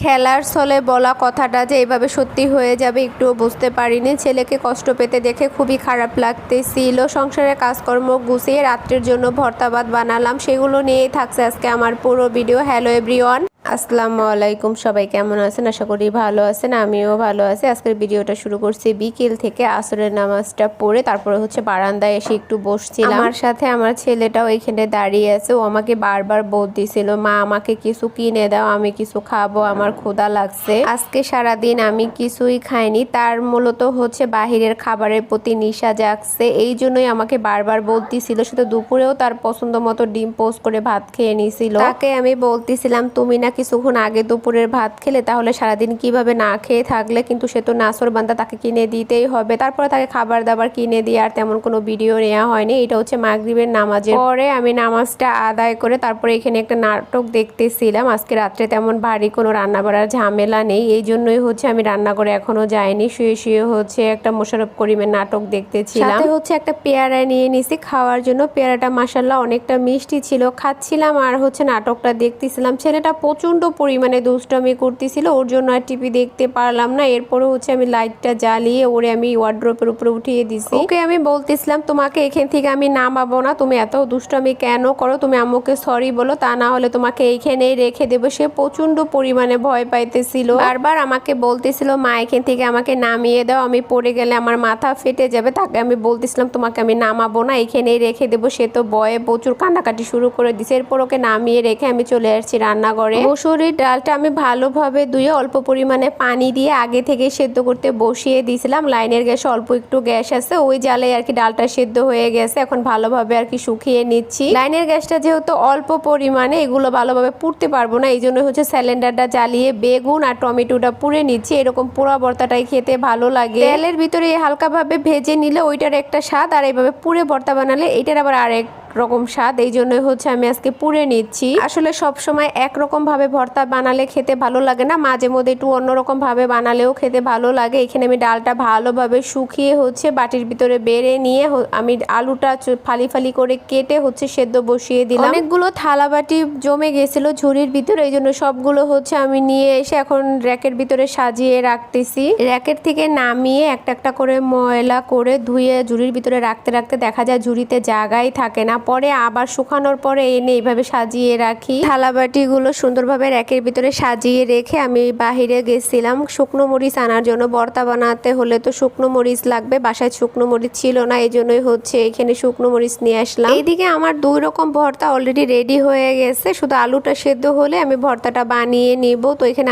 খেলার ছলে বলা কথাটা যে এভাবে সত্যি হয়ে যাবে একটুও বুঝতে পারিনি। ছেলেকে কষ্ট পেতে দেখে খুবই খারাপ লাগতেছিল। সংসারের কাজকর্ম গুছিয়ে রাত্রের জন্য ভর্তা ভাত বানালাম, সেগুলো নিয়েই থাকছে আজকে আমার পুরো ভিডিও। হ্যালো এভরিওয়ান, আসসালামু আলাইকুম। সবাই কেমন আছেন? আশা করি ভালো আছেন, আমিও ভালো আছি। আজকের ভিডিওটা শুরু করছি বিকেল থেকে। আসরের নামাজটা পড়ে তারপরে বারান্দায় এসে একটু বসছিলাম। আমার সাথে আমার ছেলেটাও এখানে দাঁড়িয়ে আছে। ও আমাকে বারবার বলতেছিল, মা আমাকে কিছু কিনে দাও, আমি কিছু খাবো, আমার ক্ষুধা লাগছে। আজকে সারাদিন আমি কিছুই খাইনি। তার মূলত বাহিরের খাবারের প্রতি নেশা জাগছে, এই জন্যই আমাকে বারবার বলতেছিল। শুধু দুপুরেও তার পছন্দ মতো ডিম পোস্ট করে ভাত খেয়ে নিয়েছিল। তাকে আমি বলতেছিলাম, তুমি না কিছুক্ষণ আগে দুপুরের ভাত খেলে, তাহলে সারাদিন কিভাবে না খেয়ে থাকলে? কিন্তু সে তো নাসর বান্দা, তাকে কিনে দিতেই হবে। তারপরে তাকে খাবার দাবার কিনে দিয়ে আর তেমন কোনো ভিডিও নেওয়া হয়নি। এটা মাগরিবের নামাজের পরে আমি নামাজটা আদায় করে তারপরে এখানে একটা নাটক দেখতেছিলাম। আজকে রাত্রে তেমন ভারী কোনো রান্না বাড়ার ঝামেলা নেই, এই জন্যই আমি রান্নাঘরে এখনো যাইনি। শুয়ে শুয়ে একটা মোশাররফ করিমের নাটক দেখতেছিলাম। সাথে একটা পেয়ারা নিয়ে নিছি খাওয়ার জন্য। পেয়ারাটা মাশাআল্লাহ অনেকটা মিষ্টি ছিল। খাচ্ছিলাম আর নাটকটা দেখতেছিলাম। ছেলেটা প্রচন্ড পরিমাণে দুষ্টামি করতেছিল, ওর জন্য আর টিভি দেখতে পারলাম না। এরপরে আমি লাইটটা জ্বালিয়ে ওরে আমি ওয়ার্ড্রোপের উপরে উঠিয়ে দিছি। ওকে আমি বলতেছিলাম, তোমাকে এখান থেকে আমি নামাবো না, তুমি এত দুষ্টামি কেন করো? তুমি আম্মুকে সরি বলো, তা না হলে তোমাকে এইখানেই রেখে দেবো। সে প্রচন্ড পরিমাণে ভয় পাইতেছিল, বারবার আমাকে বলতেছিল, মা এখান থেকে আমাকে নামিয়ে দাও, আমি পড়ে গেলে আমার মাথা ফেটে যাবে। তাকে আমি বলতেছিলাম, তোমাকে আমি নামাবো না, এখানেই রেখে দেবো। সে তো ভয়ে প্রচুর কান্নাকাটি শুরু করে দিছে। এরপর ওকে নামিয়ে রেখে আমি চলে আসছি রান্নাঘরে। মসুরির ডালটা আমি ভালোভাবে ধুয়ে অল্প পরিমাণে পানি দিয়ে আগে থেকে সেদ্ধ করতে বসিয়ে দিয়েছিলাম। লাইনের গ্যাসে অল্প একটু গ্যাস আছে, ওই জালে ডালটা সেদ্ধ হয়ে গেছে। এখন ভালোভাবে শুকিয়ে নিচ্ছি। লাইনের গ্যাসটা যেহেতু অল্প পরিমাণে, এগুলো ভালোভাবে পুড়তে পারবো না, এই জন্য সিলিন্ডারটা জ্বালিয়ে বেগুন আর টমেটোটা পুড়ে নিচ্ছি। এরকম পোড়া ভর্তাটাই খেতে ভালো লাগে। তেলের ভিতরে হালকাভাবে ভেজে নিলে ওইটার একটা স্বাদ, আর এইভাবে পুড়ে ভর্তা বানালে এইটার আবার আরেক রকম স্বাদ। এই জন্যই আমি আজকে পুড়ে নিচ্ছি। আসলে সব সময় একরকম ভাবে ভর্তা বানালে খেতে ভালো লাগে না, মাঝে মধ্যে একটু অন্যরকম ভাবে বানালেও খেতে ভালো লাগে। এখানে আমি ডালটা ভালোভাবে শুকিয়ে বাটির ভিতরে বেড়ে নিয়ে আমি আলুটা ফালি ফালি করে কেটে সেদ্ধ বসিয়ে দিলাম। অনেকগুলো থালা বাটি জমে গেছিল ঝুড়ির ভিতরে, এই জন্য সবগুলো আমি নিয়ে এসে এখন র্যাকের ভিতরে সাজিয়ে রাখতেছি। র্যাকের থেকে নামিয়ে একটা একটা করে ময়লা করে ধুয়ে ঝুড়ির ভিতরে রাখতে রাখতে দেখা যায় ঝুড়িতে জায়গাই থাকে না। পরে আবার শুকানোর পরে এনে এইভাবে সাজিয়ে রাখি। থালাবাটিগুলো সুন্দরভাবে র্যাকের ভিতরে সাজিয়ে রেখে আমি বাহিরে গেছিলাম শুকনো মরিচ আনার জন্য। ভর্তা বানাতে হলে তো শুকনো মরিচ লাগবে, বাসায় শুকনো মরিচ ছিল না, এই জন্যই এখানে শুকনো মরিচ নিয়ে আসলাম। এইদিকে আমার 2 রকম ভর্তা অলরেডি রেডি হয়ে গেছে, শুধু আলুটা সেদ্ধ হলে আমি ভর্তাটা বানিয়ে নিব। তো এখানে